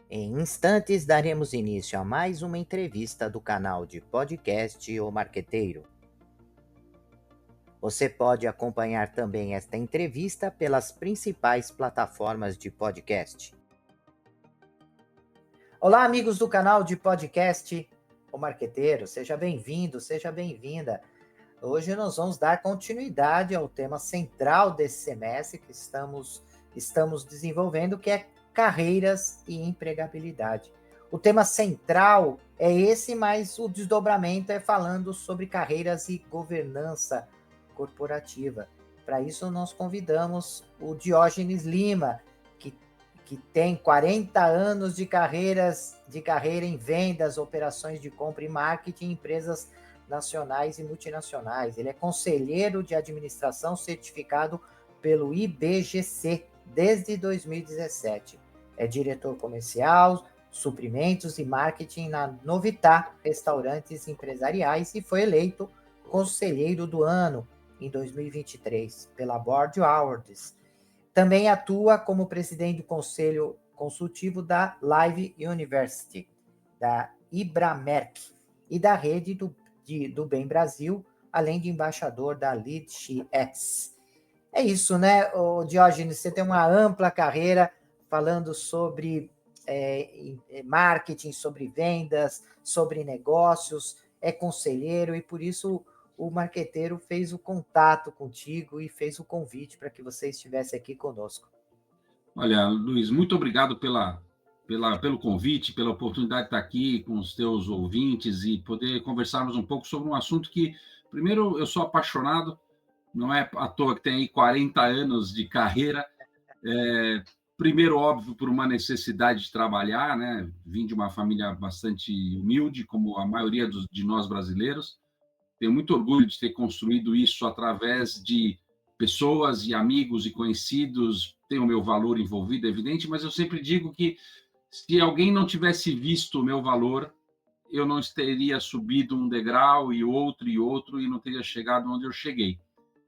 Em instantes, daremos início a mais uma entrevista do canal de podcast O Marqueteiro. Você pode acompanhar também esta entrevista pelas principais plataformas de podcast. Olá, amigos do canal de podcast O Marqueteiro, seja bem-vindo, seja bem-vinda. Hoje nós vamos dar continuidade ao tema central desse semestre que estamos desenvolvendo, que é carreiras e empregabilidade. O tema central é esse, mas o desdobramento é falando sobre carreiras e governança corporativa. Para isso, nós convidamos o Diógenes Lima, que tem 40 anos de carreira em vendas, operações de compra e marketing em empresas nacionais e multinacionais. Ele é conselheiro de administração certificado pelo IBGC desde 2017. É diretor comercial, suprimentos e marketing na Novitá Restaurantes Empresariais e foi eleito conselheiro do ano em 2023 pela Board Awards. Também atua como presidente do Conselho Consultivo da Live University, da Ibramerc e da Rede do Bem Brasil, além de embaixador da LeadX. É isso, né, Diógenes? Você tem uma ampla carreira falando sobre marketing, sobre vendas, sobre negócios, é conselheiro e por isso o marqueteiro fez o contato contigo e fez o convite para que você estivesse aqui conosco. Olha, Luiz, muito obrigado pelo convite, pela oportunidade de estar aqui com os teus ouvintes e poder conversarmos um pouco sobre um assunto que, primeiro, eu sou apaixonado, não é à toa que tem aí 40 anos de carreira. Primeiro, óbvio, por uma necessidade de trabalhar, né? Vim de uma família bastante humilde, como a maioria de nós brasileiros. Tenho muito orgulho de ter construído isso através de pessoas e amigos e conhecidos. Tem o meu valor envolvido, é evidente, mas eu sempre digo que se alguém não tivesse visto o meu valor, eu não teria subido um degrau e outro e não teria chegado onde eu cheguei.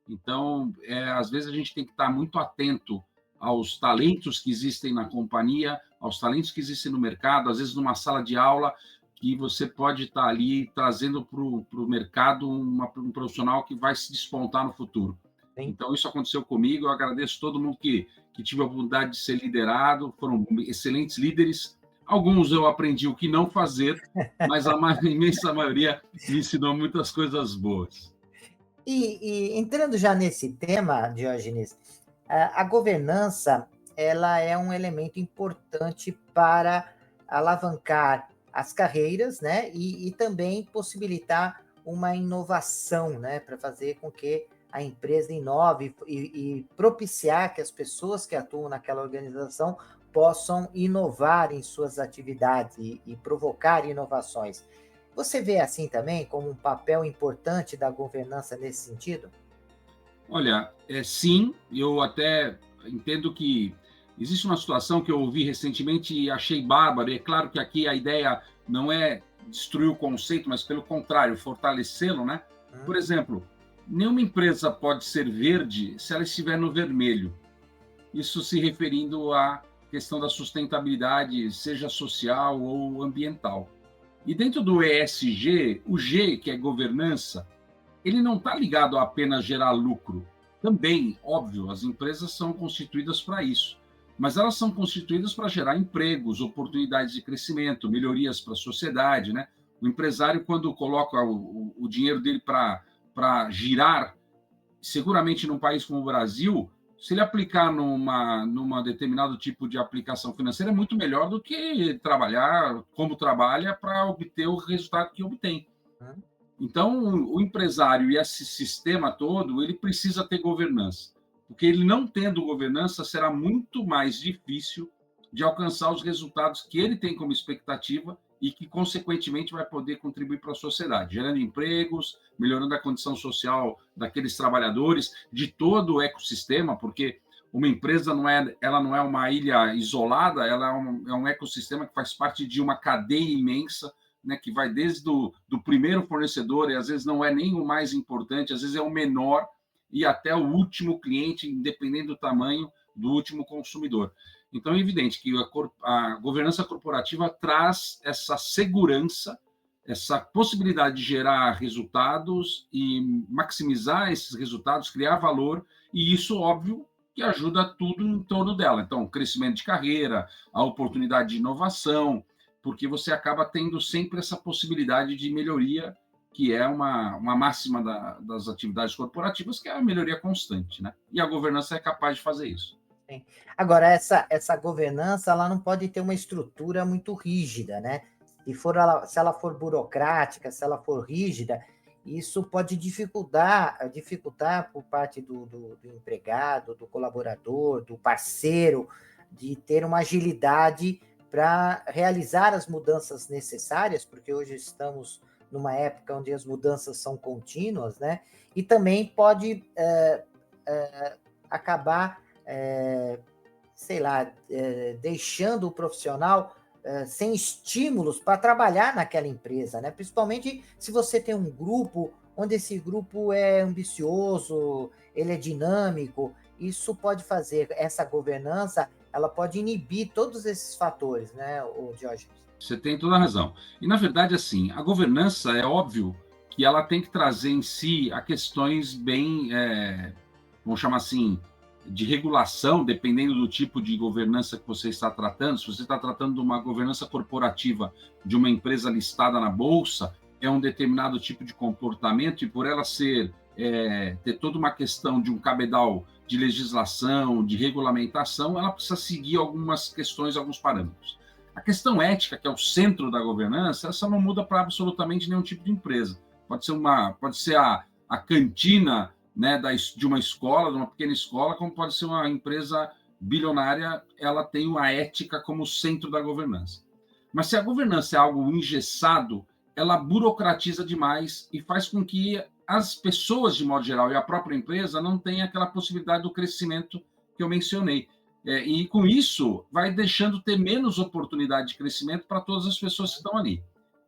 Então, às vezes a gente tem que estar muito atento aos talentos que existem na companhia, aos talentos que existem no mercado, às vezes numa sala de aula, que você pode estar ali trazendo para o mercado um profissional que vai se despontar no futuro. Sim. Então, isso aconteceu comigo, eu agradeço todo mundo que tive a oportunidade de ser liderado, foram excelentes líderes. Alguns eu aprendi o que não fazer, mas a imensa maioria me ensinou muitas coisas boas. E entrando já nesse tema, Diógenes, a governança ela é um elemento importante para alavancar as carreiras, né? E também possibilitar uma inovação, né? Para fazer com que a empresa inove e propiciar que as pessoas que atuam naquela organização possam inovar em suas atividades e provocar inovações. Você vê assim também como um papel importante da governança nesse sentido? Olha, sim, eu até entendo que existe uma situação que eu ouvi recentemente e achei bárbaro, e é claro que aqui a ideia não é destruir o conceito, mas pelo contrário, fortalecê-lo, né? Por exemplo, nenhuma empresa pode ser verde se ela estiver no vermelho. Isso se referindo à questão da sustentabilidade, seja social ou ambiental. E dentro do ESG, o G, que é governança, ele não está ligado a apenas gerar lucro. Também, óbvio, as empresas são constituídas para isso, mas elas são constituídas para gerar empregos, oportunidades de crescimento, melhorias para a sociedade, né? O empresário, quando coloca o dinheiro dele para girar, seguramente num país como o Brasil, se ele aplicar numa determinado tipo de aplicação financeira, é muito melhor do que trabalhar como trabalha para obter o resultado que obtém. Então, o empresário e esse sistema todo, ele precisa ter governança, porque ele não tendo governança, será muito mais difícil de alcançar os resultados que ele tem como expectativa e que, consequentemente, vai poder contribuir para a sociedade, gerando empregos, melhorando a condição social daqueles trabalhadores, de todo o ecossistema, porque uma empresa ela não é uma ilha isolada, ela é um ecossistema que faz parte de uma cadeia imensa, né, que vai desde do primeiro fornecedor, e às vezes não é nem o mais importante, às vezes é o menor, e até o último cliente, independente do tamanho, do último consumidor. Então, é evidente que a governança corporativa traz essa segurança, essa possibilidade de gerar resultados e maximizar esses resultados, criar valor, e isso, óbvio, que ajuda tudo em torno dela. Então, crescimento de carreira, a oportunidade de inovação, porque você acaba tendo sempre essa possibilidade de melhoria, que é uma máxima das atividades corporativas, que é a melhoria constante, né? E a governança é capaz de fazer isso. Sim. Agora, essa governança, ela não pode ter uma estrutura muito rígida, né? Se ela for burocrática, se ela for rígida, isso pode dificultar por parte do empregado, do colaborador, do parceiro, de ter uma agilidade para realizar as mudanças necessárias, porque hoje estamos numa época onde as mudanças são contínuas, né? E também pode acabar, sei lá, deixando o profissional sem estímulos para trabalhar naquela empresa, né? Principalmente se você tem um grupo onde esse grupo é ambicioso, ele é dinâmico, isso pode fazer, essa governança, ela pode inibir todos esses fatores, né, o Diógenes? Você tem toda a razão. E, na verdade, assim, a governança, é óbvio que ela tem que trazer em si a questões bem, vamos chamar assim, de regulação, dependendo do tipo de governança que você está tratando. Se você está tratando de uma governança corporativa de uma empresa listada na Bolsa, é um determinado tipo de comportamento, e por ela ter toda uma questão de um cabedal de legislação, de regulamentação, ela precisa seguir algumas questões, alguns parâmetros. A questão ética, que é o centro da governança, essa não muda para absolutamente nenhum tipo de empresa. Pode ser a cantina, né, de uma escola, de uma pequena escola, como pode ser uma empresa bilionária, ela tem uma ética como centro da governança. Mas se a governança é algo engessado, ela burocratiza demais e faz com que as pessoas, de modo geral, e a própria empresa não tenham aquela possibilidade do crescimento que eu mencionei. E com isso, vai deixando ter menos oportunidade de crescimento para todas as pessoas que estão ali.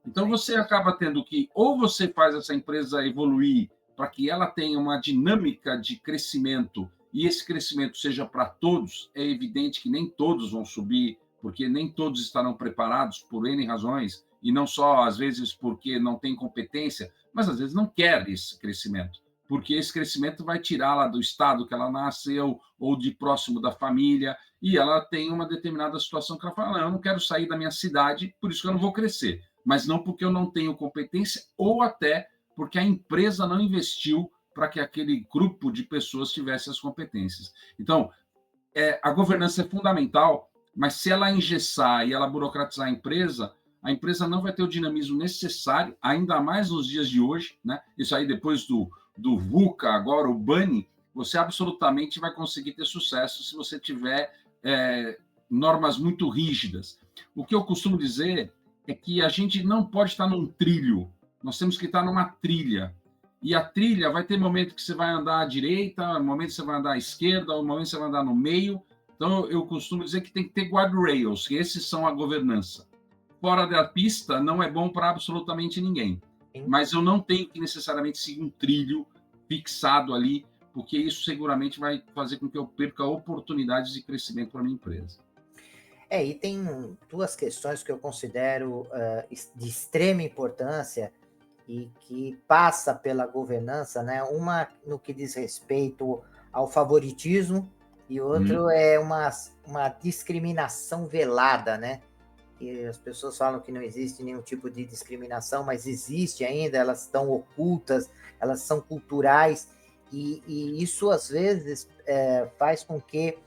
Então, você acaba tendo que, ou você faz essa empresa evoluir para que ela tenha uma dinâmica de crescimento, e esse crescimento seja para todos. É evidente que nem todos vão subir, porque nem todos estarão preparados por N razões, e não só, às vezes, porque não tem competência, mas às vezes não quer esse crescimento, porque esse crescimento vai tirá-la do estado que ela nasceu, ou de próximo da família, e ela tem uma determinada situação que ela fala, não, eu não quero sair da minha cidade, por isso que eu não vou crescer, mas não porque eu não tenho competência, ou até porque a empresa não investiu para que aquele grupo de pessoas tivesse as competências. Então, a governança é fundamental, mas se ela engessar e ela burocratizar a empresa não vai ter o dinamismo necessário, ainda mais nos dias de hoje, né? Isso aí depois do VUCA, agora o BANI, você absolutamente vai conseguir ter sucesso se você tiver normas muito rígidas. O que eu costumo dizer é que a gente não pode estar num trilho, nós temos que estar numa trilha. E a trilha vai ter momento que você vai andar à direita, momento que você vai andar à esquerda, momento que você vai andar no meio. Então, eu costumo dizer que tem que ter guardrails, que esses são a governança. Fora da pista não é bom para absolutamente ninguém. Mas eu não tenho que necessariamente seguir um trilho fixado ali, porque isso seguramente vai fazer com que eu perca oportunidades de crescimento para a minha empresa. E tem duas questões que eu considero de extrema importância e que passa pela governança, né? Uma no que diz respeito ao favoritismo e outro é uma discriminação velada, né? E as pessoas falam que não existe nenhum tipo de discriminação, mas existe ainda, elas estão ocultas, elas são culturais, e isso às vezes faz com que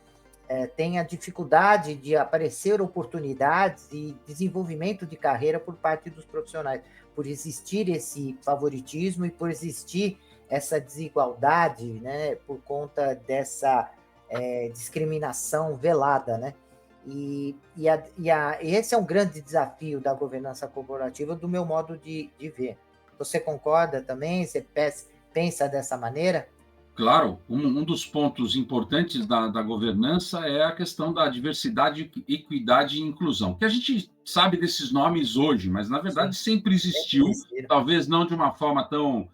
tenha dificuldade de aparecer oportunidades e desenvolvimento de carreira por parte dos profissionais, por existir esse favoritismo e por existir essa desigualdade, né, por conta dessa discriminação velada, né? Esse é um grande desafio da governança corporativa, do meu modo de ver. Você concorda também? Você pensa dessa maneira? Claro, um dos pontos importantes da governança é a questão da diversidade, equidade e inclusão, que a gente sabe desses nomes hoje, mas na verdade sempre existiu, talvez não de uma forma tão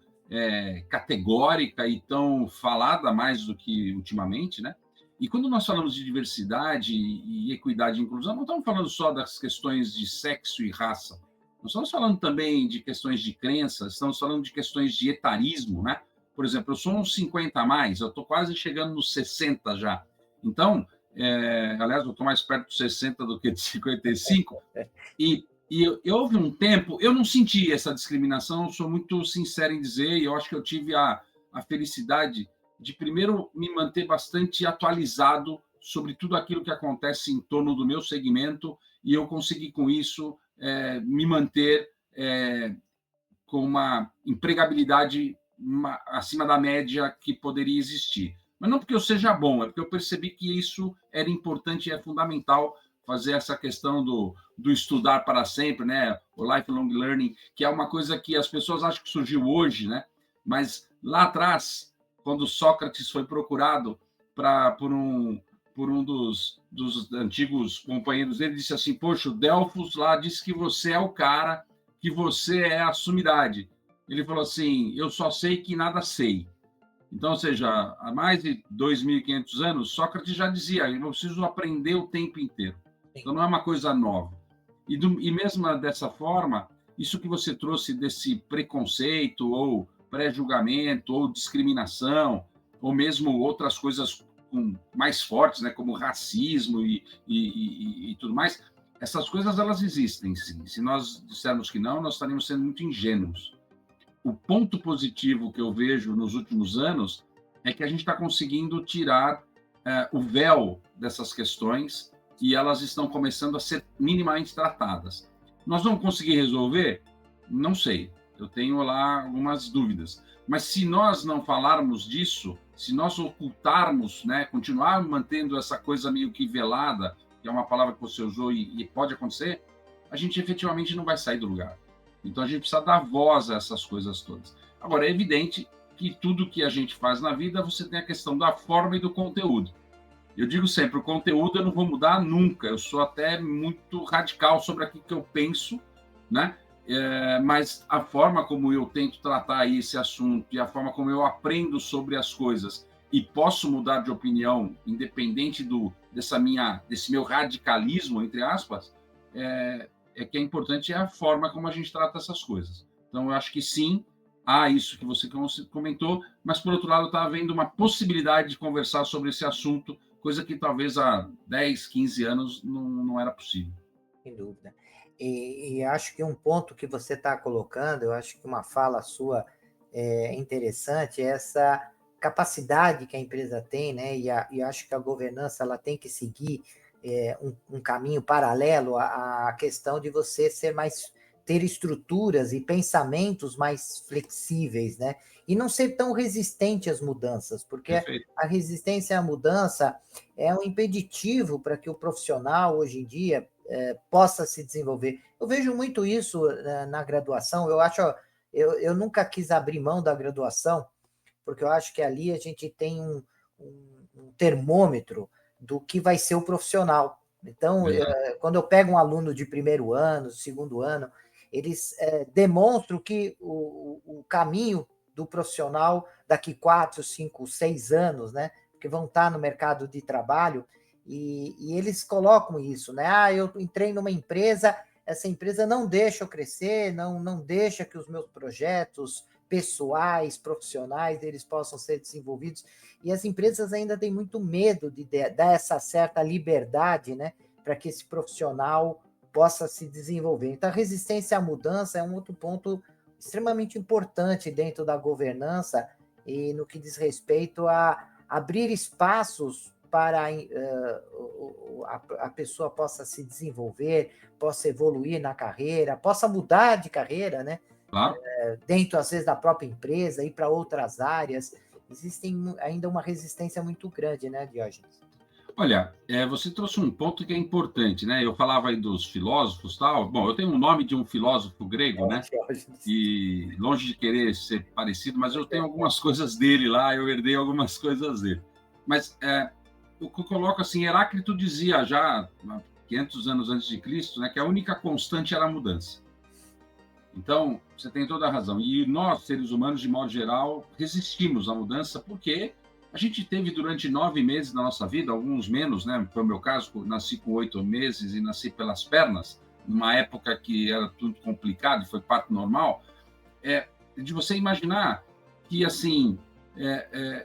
categórica e tão falada mais do que ultimamente, né? E quando nós falamos de diversidade e equidade e inclusão, não estamos falando só das questões de sexo e raça. Nós estamos falando também de questões de crenças, estamos falando de questões de etarismo, né? Por exemplo, eu sou uns 50 a mais, eu estou quase chegando nos 60 já. Então, aliás, eu estou mais perto dos 60 do que de 55. E houve um tempo, eu não senti essa discriminação, sou muito sincero em dizer, e eu acho que eu tive a felicidade de, primeiro, me manter bastante atualizado sobre tudo aquilo que acontece em torno do meu segmento, e eu consegui, com isso, me manter com uma empregabilidade acima da média que poderia existir. Mas não porque eu seja bom, é porque eu percebi que isso era importante e é fundamental fazer essa questão do estudar para sempre, né? O lifelong learning, que é uma coisa que as pessoas acham que surgiu hoje, né? Mas lá atrás, quando Sócrates foi procurado por um dos antigos companheiros dele, disse assim: poxa, o Delfos lá disse que você é o cara, que você é a sumidade. Ele falou assim: eu só sei que nada sei. Então, ou seja, há mais de 2.500 anos, Sócrates já dizia: eu preciso aprender o tempo inteiro. Então, não é uma coisa nova. E mesmo dessa forma, isso que você trouxe desse preconceito, ou pré-julgamento, ou discriminação, ou mesmo outras coisas mais fortes, né, como racismo e tudo mais, essas coisas elas existem, sim. Se nós dissermos que não, nós estaríamos sendo muito ingênuos. O ponto positivo que eu vejo nos últimos anos é que a gente está conseguindo tirar o véu dessas questões e elas estão começando a ser minimamente tratadas. Nós vamos conseguir resolver? Não sei. Eu tenho lá algumas dúvidas. Mas se nós não falarmos disso, se nós ocultarmos, né, continuar mantendo essa coisa meio que velada, que é uma palavra que você usou e pode acontecer, a gente efetivamente não vai sair do lugar. Então, a gente precisa dar voz a essas coisas todas. Agora, é evidente que tudo que a gente faz na vida, você tem a questão da forma e do conteúdo. Eu digo sempre, o conteúdo eu não vou mudar nunca. Eu sou até muito radical sobre aquilo que eu penso, né? Mas a forma como eu tento tratar esse assunto e a forma como eu aprendo sobre as coisas e posso mudar de opinião, independente desse meu radicalismo, entre aspas, que é importante a forma como a gente trata essas coisas. Então, eu acho que sim, há isso que você comentou, mas, por outro lado, eu estava vendo uma possibilidade de conversar sobre esse assunto, coisa que talvez há 10, 15 anos não era possível. Sem dúvida. E acho que um ponto que você está colocando, eu acho que uma fala sua é interessante, é essa capacidade que a empresa tem, né? E acho que a governança ela tem que seguir um caminho paralelo à questão de você ter estruturas e pensamentos mais flexíveis, né? E não ser tão resistente às mudanças, porque Perfeito. a resistência à mudança é um impeditivo para que o profissional, hoje em dia, possa se desenvolver. Eu vejo muito isso na graduação. Eu nunca quis abrir mão da graduação, porque eu acho que ali a gente tem um termômetro do que vai ser o profissional. Então, quando eu pego um aluno de primeiro ano, segundo ano, eles demonstram que o caminho do profissional daqui 4, 5, 6 anos, né? Que vão estar no mercado de trabalho, e eles colocam isso, né? Eu entrei numa empresa, essa empresa não deixa eu crescer, não deixa que os meus projetos pessoais, profissionais, eles possam ser desenvolvidos, e as empresas ainda têm muito medo de dar essa certa liberdade, né, para que esse profissional possa se desenvolver. Então, a resistência à mudança é um outro ponto extremamente importante dentro da governança e no que diz respeito a abrir espaços para a pessoa possa se desenvolver, possa evoluir na carreira, possa mudar de carreira, né? Claro. Dentro, às vezes, da própria empresa, ir para outras áreas. Existem ainda uma resistência muito grande, né, Diógenes? Olha, você trouxe um ponto que é importante, né? Eu falava aí dos filósofos, tal. Bom, eu tenho o nome de um filósofo grego, né? E longe de querer ser parecido, mas eu tenho algumas coisas dele lá, eu herdei algumas coisas dele. Mas o que eu coloco assim, Heráclito dizia já 500 anos antes de Cristo, né, que a única constante era a mudança. Então, você tem toda a razão. E nós, seres humanos, de modo geral, resistimos à mudança porque A gente teve durante 9 meses da nossa vida, alguns menos, né? Foi o meu caso, nasci com 8 meses e nasci pelas pernas, numa época que era tudo complicado, foi parto normal, de você imaginar que, assim,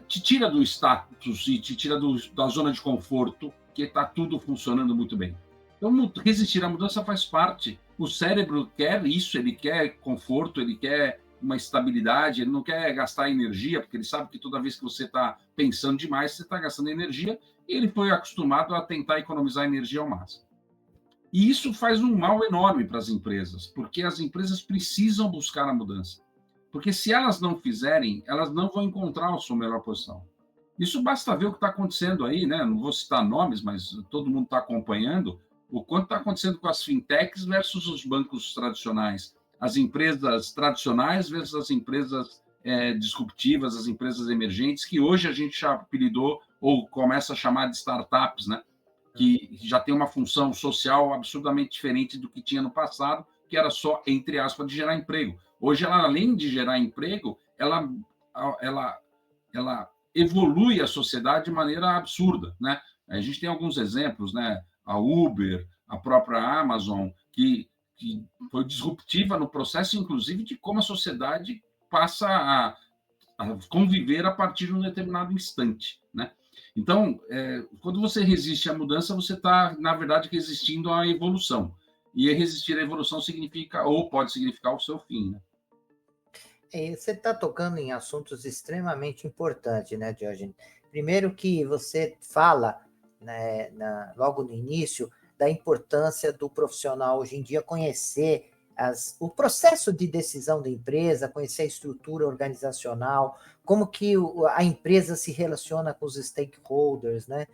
te tira do status e te tira da zona de conforto, que está tudo funcionando muito bem. Então, resistir à mudança faz parte. O cérebro quer isso, ele quer conforto, ele quer uma estabilidade, ele não quer gastar energia, porque ele sabe que toda vez que você está pensando demais, você está gastando energia, e ele foi acostumado a tentar economizar energia ao máximo. E isso faz um mal enorme para as empresas, porque as empresas precisam buscar a mudança. Porque se elas não fizerem, elas não vão encontrar a sua melhor posição. Isso basta ver o que está acontecendo aí, né? Não vou citar nomes, mas todo mundo está acompanhando o quanto está acontecendo com as fintechs versus os bancos tradicionais, as empresas tradicionais versus as empresas disruptivas, as empresas emergentes, que hoje a gente já apelidou ou começa a chamar de startups, né? Que já tem uma função social absurdamente diferente do que tinha no passado, que era só, entre aspas, de gerar emprego. Hoje, ela, além de gerar emprego, ela evolui a sociedade de maneira absurda, né? A gente tem alguns exemplos, né? A Uber, a própria Amazon, que foi disruptiva no processo, inclusive, de como a sociedade passa a conviver a partir de um determinado instante, né? Então, quando você resiste à mudança, você está, na verdade, resistindo à evolução. E resistir à evolução significa, ou pode significar, o seu fim, né? Você está tocando em assuntos extremamente importantes, né, Diógenes? Primeiro que você fala, né, logo no início, da importância do profissional hoje em dia conhecer o processo de decisão da empresa, conhecer a estrutura organizacional, como que a empresa se relaciona com os stakeholders, né?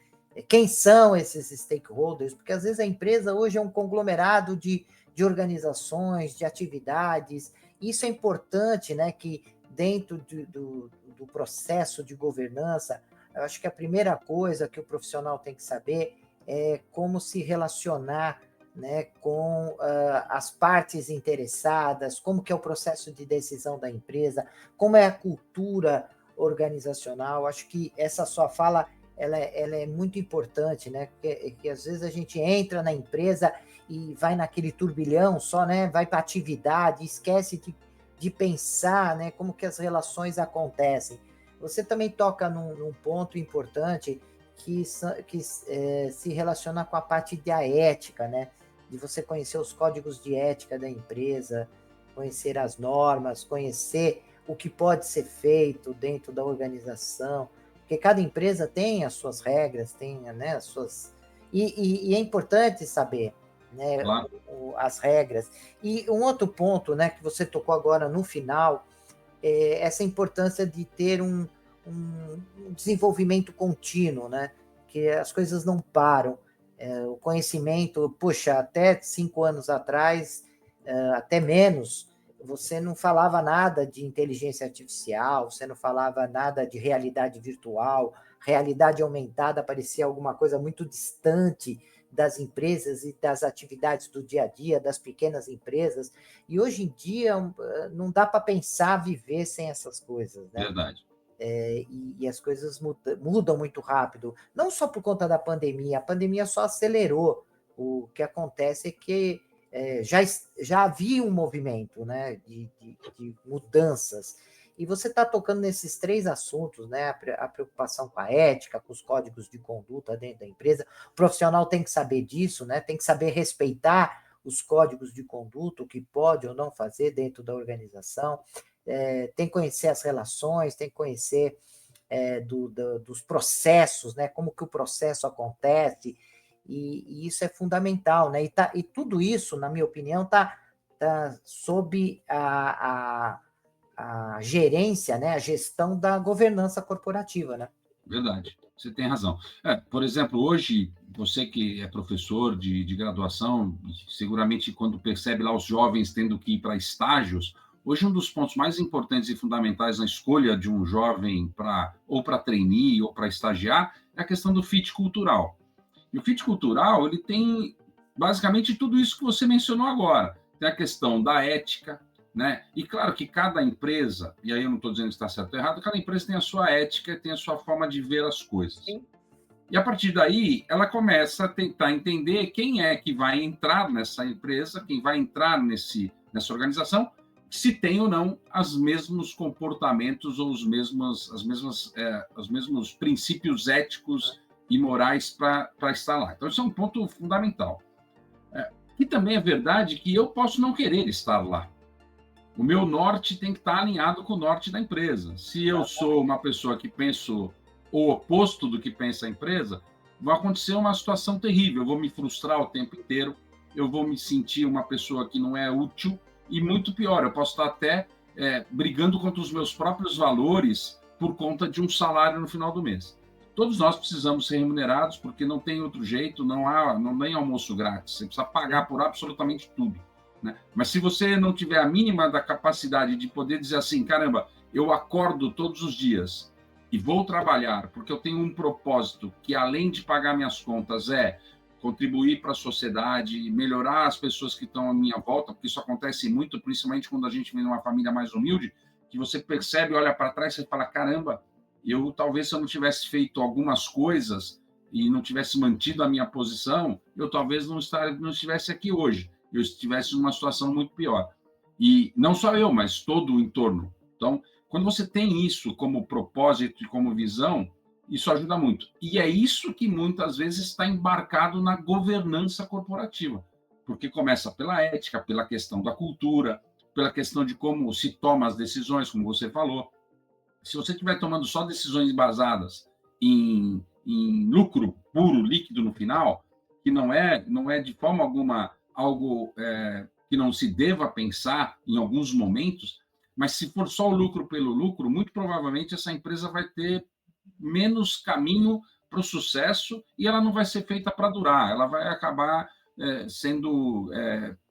Quem são esses stakeholders? Porque às vezes a empresa hoje é um conglomerado de organizações, de atividades. Isso é importante, né? Que dentro do processo de governança, eu acho que a primeira coisa que o profissional tem que saber é como se relacionar, né, com as partes interessadas, como que é o processo de decisão da empresa, como é a cultura organizacional. Acho que essa sua fala ela é muito importante, né? Que às vezes a gente entra na empresa e vai naquele turbilhão só, né? Vai para atividade, esquece de pensar, né? Como que as relações acontecem. Você também toca num ponto importante que se relaciona com a parte da ética, né? De você conhecer os códigos de ética da empresa, conhecer as normas, conhecer o que pode ser feito dentro da organização, porque cada empresa tem as suas regras, tem, né, as suas... E é importante saber, né, Claro. as regras. E um outro ponto, né, que você tocou agora no final, é essa importância de ter um desenvolvimento contínuo, né, que as coisas não param. O conhecimento, puxa, até 5 anos atrás, até menos, você não falava nada de inteligência artificial, você não falava nada de realidade virtual, realidade aumentada parecia alguma coisa muito distante das empresas e das atividades do dia a dia, das pequenas empresas, e hoje em dia não dá para pensar viver sem essas coisas, né? Verdade. E as coisas mudam muito rápido, não só por conta da pandemia, a pandemia só acelerou. O que acontece é que já havia um movimento, né, de mudanças, e você está tocando nesses 3 assuntos, né, a preocupação com a ética, com os códigos de conduta dentro da empresa. O profissional tem que saber disso, né, tem que saber respeitar os códigos de conduta, o que pode ou não fazer dentro da organização. Tem que conhecer as relações, tem que conhecer dos processos, né? Como que o processo acontece, e isso é fundamental, né? E tudo isso, na minha opinião, tá sob a gerência, né? A gestão da governança corporativa, né? Verdade, você tem razão. Por exemplo, hoje, você que é professor de graduação, seguramente quando percebe lá os jovens tendo que ir para estágios, hoje um dos pontos mais importantes e fundamentais na escolha de um jovem ou para trainee ou para estagiar é a questão do fit cultural. E o fit cultural, ele tem basicamente tudo isso que você mencionou agora. Tem a questão da ética, né? E claro que cada empresa, e aí eu não estou dizendo que está certo ou errado, cada empresa tem a sua ética, tem a sua forma de ver as coisas. Sim. E a partir daí, ela começa a tentar entender quem é que vai entrar nessa empresa, quem vai entrar nessa organização, se tem ou não os mesmos comportamentos ou os mesmos princípios éticos e morais para estar lá. Então, isso é um ponto fundamental. E também é verdade que eu posso não querer estar lá. O meu norte tem que estar alinhado com o norte da empresa. Se eu sou uma pessoa que penso o oposto do que pensa a empresa, vai acontecer uma situação terrível. Eu vou me frustrar o tempo inteiro, eu vou me sentir uma pessoa que não é útil e, muito pior, eu posso estar até brigando contra os meus próprios valores por conta de um salário no final do mês. Todos nós precisamos ser remunerados porque não tem outro jeito, não tem almoço grátis. Você precisa pagar por absolutamente tudo, né? Mas se você não tiver a mínima da capacidade de poder dizer assim, caramba, eu acordo todos os dias e vou trabalhar porque eu tenho um propósito que, além de pagar minhas contas, é contribuir para a sociedade, melhorar as pessoas que estão à minha volta, porque isso acontece muito, principalmente quando a gente vem de uma família mais humilde, que você percebe, olha para trás e fala, caramba, talvez se eu não tivesse feito algumas coisas e não tivesse mantido a minha posição, eu talvez não estivesse aqui hoje, eu estivesse numa situação muito pior. E não só eu, mas todo o entorno. Então, quando você tem isso como propósito e como visão, isso ajuda muito. E é isso que muitas vezes está embarcado na governança corporativa, porque começa pela ética, pela questão da cultura, pela questão de como se toma as decisões, como você falou. Se você estiver tomando só decisões basadas em lucro puro, líquido no final, que não é de forma alguma algo que não se deva pensar em alguns momentos, mas se for só o lucro pelo lucro, muito provavelmente essa empresa vai ter menos caminho para o sucesso e ela não vai ser feita para durar, ela vai acabar sendo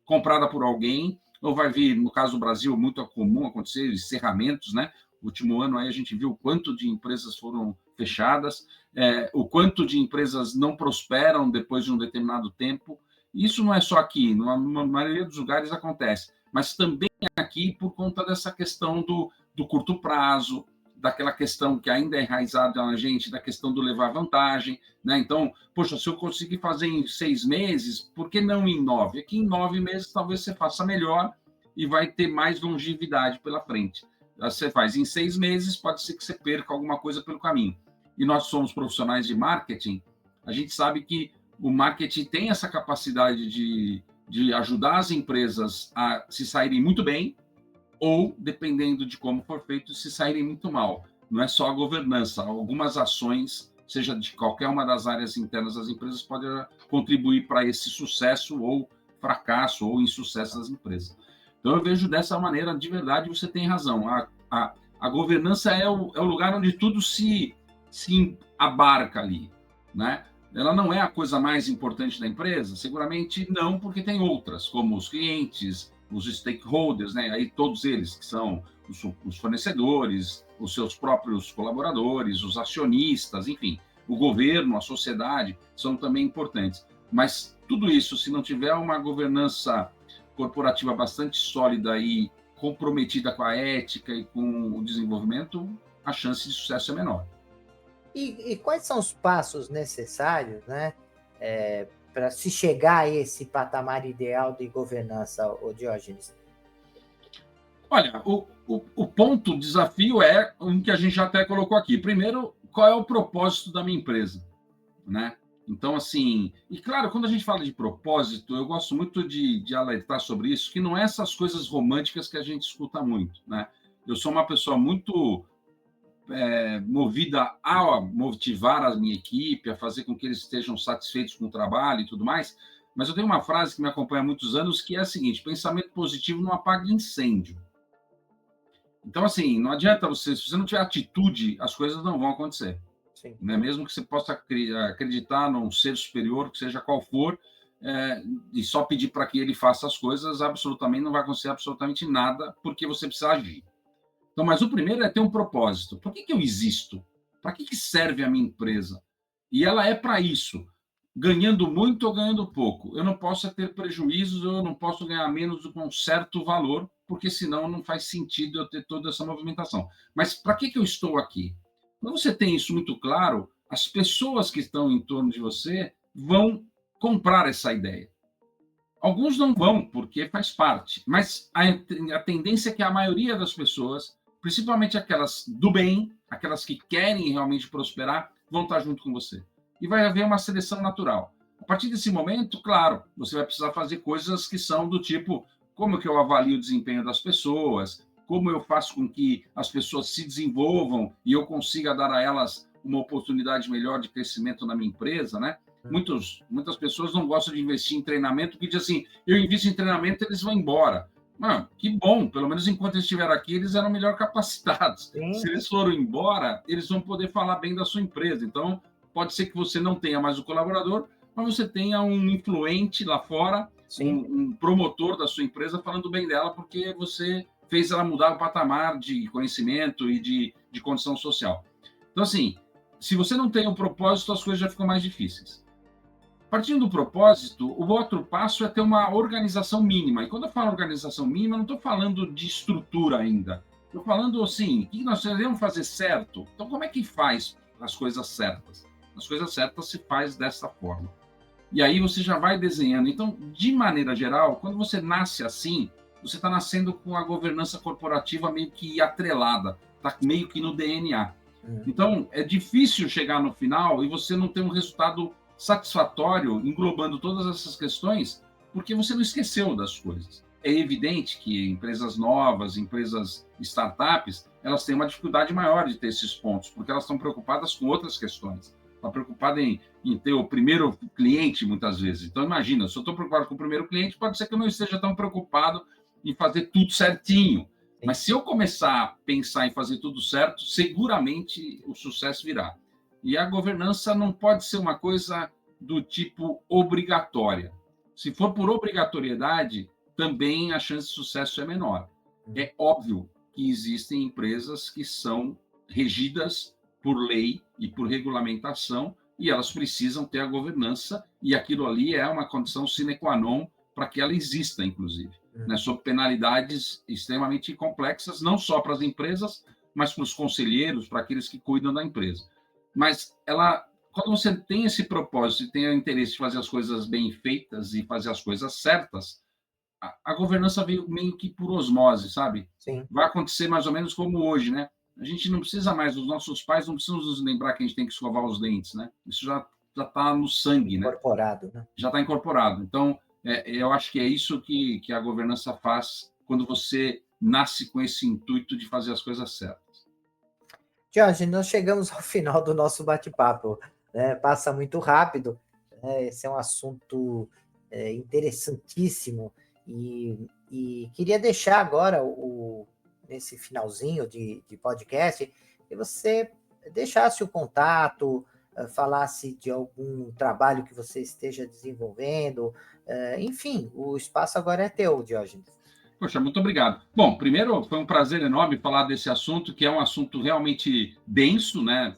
comprada por alguém, ou vai vir, no caso do Brasil, muito comum acontecer encerramentos, né? No último ano aí a gente viu o quanto de empresas foram fechadas, o quanto de empresas não prosperam depois de um determinado tempo. Isso não é só aqui, na maioria dos lugares acontece, mas também aqui por conta dessa questão do curto prazo, daquela questão que ainda é enraizada na gente, da questão do levar vantagem, né? Então, poxa, se eu conseguir fazer em 6 meses, por que não em 9? Aqui em 9 meses talvez você faça melhor e vai ter mais longevidade pela frente. Você faz em 6 meses, pode ser que você perca alguma coisa pelo caminho. E nós somos profissionais de marketing, a gente sabe que o marketing tem essa capacidade de ajudar as empresas a se saírem muito bem, ou, dependendo de como for feito, se saírem muito mal. Não é só a governança, algumas ações, seja de qualquer uma das áreas internas das empresas, podem contribuir para esse sucesso ou fracasso ou insucesso das empresas. Então, eu vejo dessa maneira, de verdade, você tem razão. A governança é o lugar onde tudo se abarca ali, né? Ela não é a coisa mais importante da empresa? Seguramente não, porque tem outras, como os clientes, os stakeholders, né? Aí todos eles que são os fornecedores, os seus próprios colaboradores, os acionistas, enfim, o governo, a sociedade, são também importantes. Mas tudo isso, se não tiver uma governança corporativa bastante sólida e comprometida com a ética e com o desenvolvimento, a chance de sucesso é menor. E quais são os passos necessários, né, para se chegar a esse patamar ideal de governança, Diógenes? Olha, o ponto, o desafio é um que a gente já até colocou aqui. Primeiro, qual é o propósito da minha empresa, né? Então, assim, e claro, quando a gente fala de propósito, eu gosto muito de alertar sobre isso, que não é essas coisas românticas que a gente escuta muito, né? Eu sou uma pessoa muito movida a motivar a minha equipe, a fazer com que eles estejam satisfeitos com o trabalho e tudo mais, mas eu tenho uma frase que me acompanha há muitos anos, que é a seguinte: pensamento positivo não apaga incêndio. Então, assim, não adianta se você não tiver atitude, as coisas não vão acontecer. Sim. Né? Mesmo que você possa acreditar num ser superior, que seja qual for, e só pedir para que ele faça as coisas, absolutamente não vai acontecer absolutamente nada, porque você precisa agir. Então, mas o primeiro é ter um propósito. Por que eu existo? Para que serve a minha empresa? E ela é para isso, ganhando muito ou ganhando pouco. Eu não posso ter prejuízos, eu não posso ganhar menos do que um certo valor, porque senão não faz sentido eu ter toda essa movimentação. Mas para que eu estou aqui? Quando você tem isso muito claro, as pessoas que estão em torno de você vão comprar essa ideia. Alguns não vão, porque faz parte, mas a tendência é que a maioria das pessoas, principalmente aquelas do bem, aquelas que querem realmente prosperar, vão estar junto com você. E vai haver uma seleção natural. A partir desse momento, claro, você vai precisar fazer coisas que são do tipo, como que eu avalio o desempenho das pessoas, como eu faço com que as pessoas se desenvolvam e eu consiga dar a elas uma oportunidade melhor de crescimento na minha empresa, né? Muitas pessoas não gostam de investir em treinamento, porque dizem assim, eu invisto em treinamento, eles vão embora. Mano, que bom, pelo menos enquanto eles estiveram aqui, eles eram melhor capacitados. Sim. Se eles foram embora, eles vão poder falar bem da sua empresa. Então, pode ser que você não tenha mais o colaborador, mas você tenha um influente lá fora, um promotor da sua empresa falando bem dela, porque você fez ela mudar o patamar de conhecimento e de condição social. Então, assim, se você não tem um propósito, as coisas já ficam mais difíceis. Partindo do propósito, o outro passo é ter uma organização mínima. E quando eu falo organização mínima, não estou falando de estrutura ainda. Estou falando assim, o que nós devemos fazer certo? Então, como é que faz as coisas certas? As coisas certas se faz dessa forma. E aí você já vai desenhando. Então, de maneira geral, quando você nasce assim, você está nascendo com a governança corporativa meio que atrelada, está meio que no DNA. Então, é difícil chegar no final e você não ter um resultado satisfatório, englobando todas essas questões, porque você não esqueceu das coisas. É evidente que empresas novas, empresas startups, elas têm uma dificuldade maior de ter esses pontos, porque elas estão preocupadas com outras questões. Estão preocupadas em ter o primeiro cliente, muitas vezes. Então, imagina, se eu estou preocupado com o primeiro cliente, pode ser que eu não esteja tão preocupado em fazer tudo certinho. Mas se eu começar a pensar em fazer tudo certo, seguramente o sucesso virá. E a governança não pode ser uma coisa do tipo obrigatória. Se for por obrigatoriedade, também a chance de sucesso é menor. É óbvio que existem empresas que são regidas por lei e por regulamentação e elas precisam ter a governança e aquilo ali é uma condição sine qua non para que ela exista, inclusive, né, sob penalidades extremamente complexas, não só para as empresas, mas para os conselheiros, para aqueles que cuidam da empresa. Mas quando você tem esse propósito e tem o interesse de fazer as coisas bem feitas e fazer as coisas certas, a governança veio meio que por osmose, sabe? Sim. Vai acontecer mais ou menos como hoje, né? A gente não precisa mais, os nossos pais não precisam nos lembrar que a gente tem que escovar os dentes, né? Isso já está no sangue, né? Incorporado, né? Já está incorporado. Então, eu acho que é isso que a governança faz quando você nasce com esse intuito de fazer as coisas certas. Jorge, nós chegamos ao final do nosso bate-papo, né? Passa muito rápido, né? Esse é um assunto interessantíssimo e queria deixar agora, nesse finalzinho de podcast, que você deixasse o contato, falasse de algum trabalho que você esteja desenvolvendo, enfim, o espaço agora é teu, Diógenes. Poxa, muito obrigado. Bom, primeiro, foi um prazer enorme falar desse assunto, que é um assunto realmente denso, né?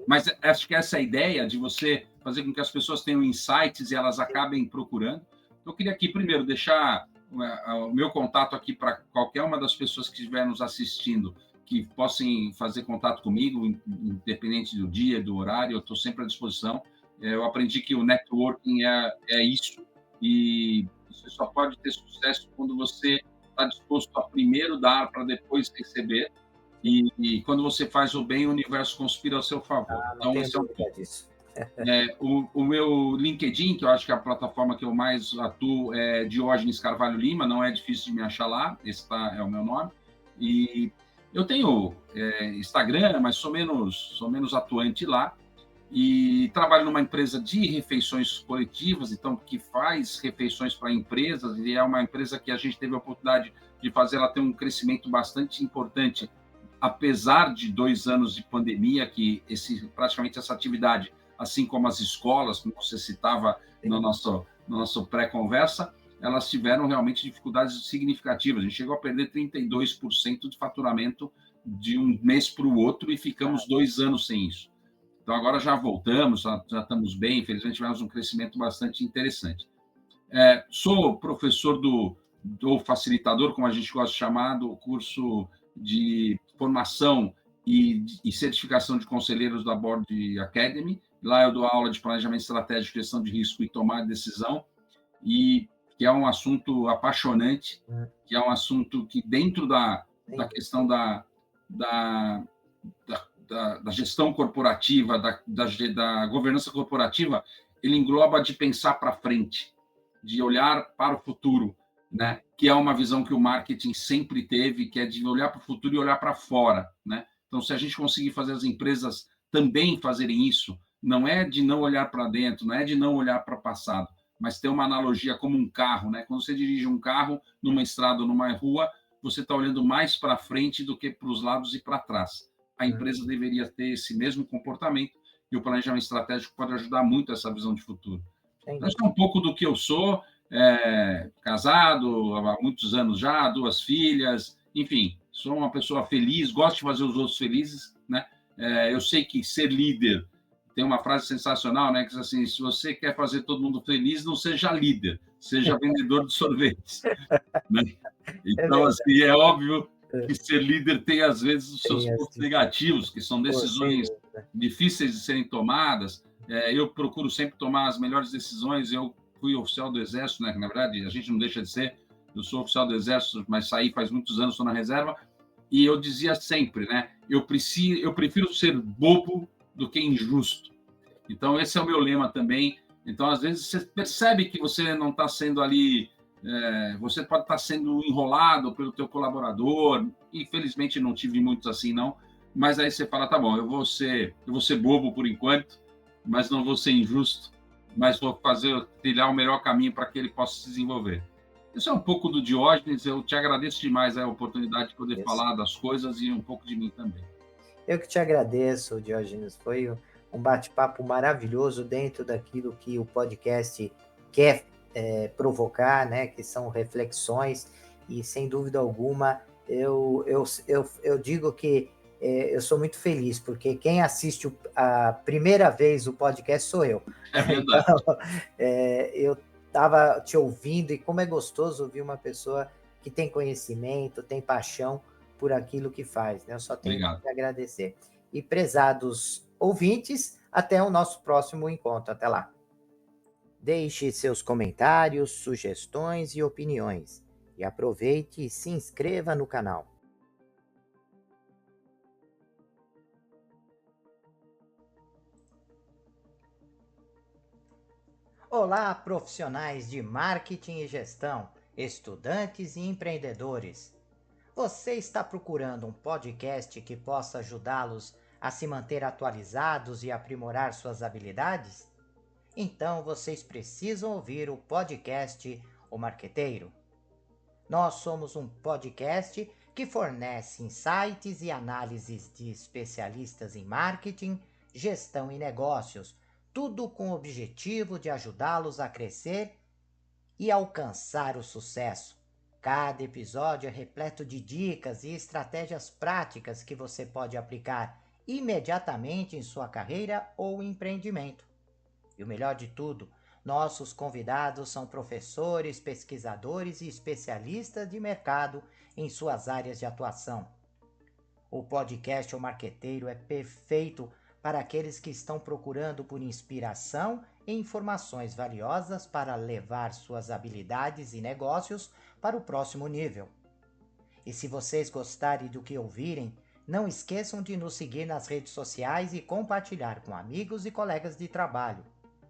Mas acho que essa é a ideia de você fazer com que as pessoas tenham insights e elas acabem procurando. Eu queria aqui, primeiro, deixar o meu contato aqui para qualquer uma das pessoas que estiver nos assistindo, que possam fazer contato comigo, independente do dia, do horário, eu estou sempre à disposição. Eu aprendi que o networking é isso, e você só pode ter sucesso quando você está disposto a primeiro dar para depois receber. E quando você faz o bem, o universo conspira ao seu favor. Então, esse é um ponto disso. O meu LinkedIn, que eu acho que é a plataforma que eu mais atuo, é Diógenes Carvalho Lima, não é difícil de me achar lá, esse é o meu nome. E eu tenho Instagram, mas sou menos atuante lá. E trabalho numa empresa de refeições coletivas, então, que faz refeições para empresas, e é uma empresa que a gente teve a oportunidade de fazer ela ter um crescimento bastante importante, apesar de 2 anos de pandemia, que praticamente essa atividade, assim como as escolas, como você citava no nosso pré-conversa, elas tiveram realmente dificuldades significativas. A gente chegou a perder 32% de faturamento de um mês para o outro e ficamos 2 anos sem isso. Então, agora já voltamos, já estamos bem, infelizmente tivemos um crescimento bastante interessante. Sou professor do ou facilitador, como a gente gosta de chamar, do curso de formação e certificação de conselheiros da Board Academy. Lá eu dou aula de planejamento estratégico, gestão de risco e tomar decisão, e que é um assunto apaixonante, que é um assunto que, dentro da questão da gestão corporativa, da governança corporativa, ele engloba de pensar para frente, de olhar para o futuro, né? Que é uma visão que o marketing sempre teve, que é de olhar para o futuro e olhar para fora, né? Então, se a gente conseguir fazer as empresas também fazerem isso, não é de não olhar para dentro, não é de não olhar para o passado, mas ter uma analogia como um carro, né? Quando você dirige um carro numa estrada ou numa rua, você está olhando mais para frente do que para os lados e para trás. A empresa deveria ter esse mesmo comportamento, e o planejamento estratégico pode ajudar muito essa visão de futuro. Então, isso é um pouco do que eu sou, casado há muitos anos já, 2 filhas, enfim, sou uma pessoa feliz, gosto de fazer os outros felizes, né? Eu sei que ser líder, tem uma frase sensacional, né, que diz assim: se você quer fazer todo mundo feliz, não seja líder, seja vendedor de sorvetes, né? Então, assim, é óbvio que ser líder tem, às vezes, os seus pontos negativos, que são decisões difíceis de serem tomadas. Eu procuro sempre tomar as melhores decisões. Eu fui oficial do Exército, né? Na verdade, a gente não deixa de ser. Eu sou oficial do Exército, mas saí faz muitos anos, estou na reserva. E eu dizia sempre, né? Eu prefiro ser bobo do que injusto. Então, esse é o meu lema também. Então, às vezes, você percebe que você não está sendo ali... você pode estar sendo enrolado pelo teu colaborador. Infelizmente, não tive muitos assim, não. Mas aí você fala, tá bom, eu vou ser bobo por enquanto, mas não vou ser injusto, mas vou trilhar o melhor caminho para que ele possa se desenvolver. Isso é um pouco do Diógenes. Eu te agradeço demais a oportunidade de poder falar das coisas e um pouco de mim também. Eu que te agradeço, Diógenes. Foi um bate-papo maravilhoso dentro daquilo que o podcast quer provocar, né? Que são reflexões, e sem dúvida alguma eu digo que eu sou muito feliz, porque quem assiste a primeira vez o podcast sou eu. É verdade. Então, eu estava te ouvindo, e como é gostoso ouvir uma pessoa que tem conhecimento, tem paixão por aquilo que faz, né? Eu só tenho que agradecer. E, prezados ouvintes, até o nosso próximo encontro. Até lá. Deixe seus comentários, sugestões e opiniões. E aproveite e se inscreva no canal. Olá, profissionais de marketing e gestão, estudantes e empreendedores. Você está procurando um podcast que possa ajudá-los a se manter atualizados e aprimorar suas habilidades? Então vocês precisam ouvir o podcast O Marqueteiro. Nós somos um podcast que fornece insights e análises de especialistas em marketing, gestão e negócios, tudo com o objetivo de ajudá-los a crescer e alcançar o sucesso. Cada episódio é repleto de dicas e estratégias práticas que você pode aplicar imediatamente em sua carreira ou empreendimento. E o melhor de tudo, nossos convidados são professores, pesquisadores e especialistas de mercado em suas áreas de atuação. O podcast O Marqueteiro é perfeito para aqueles que estão procurando por inspiração e informações valiosas para levar suas habilidades e negócios para o próximo nível. E se vocês gostarem do que ouvirem, não esqueçam de nos seguir nas redes sociais e compartilhar com amigos e colegas de trabalho.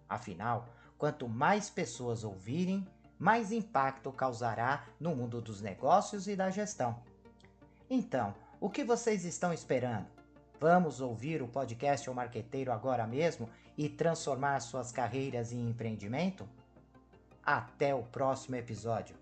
Afinal, quanto mais pessoas ouvirem, mais impacto causará no mundo dos negócios e da gestão. Então, o que vocês estão esperando? Vamos ouvir o podcast O Marqueteiro agora mesmo e transformar suas carreiras em empreendimento? Até o próximo episódio.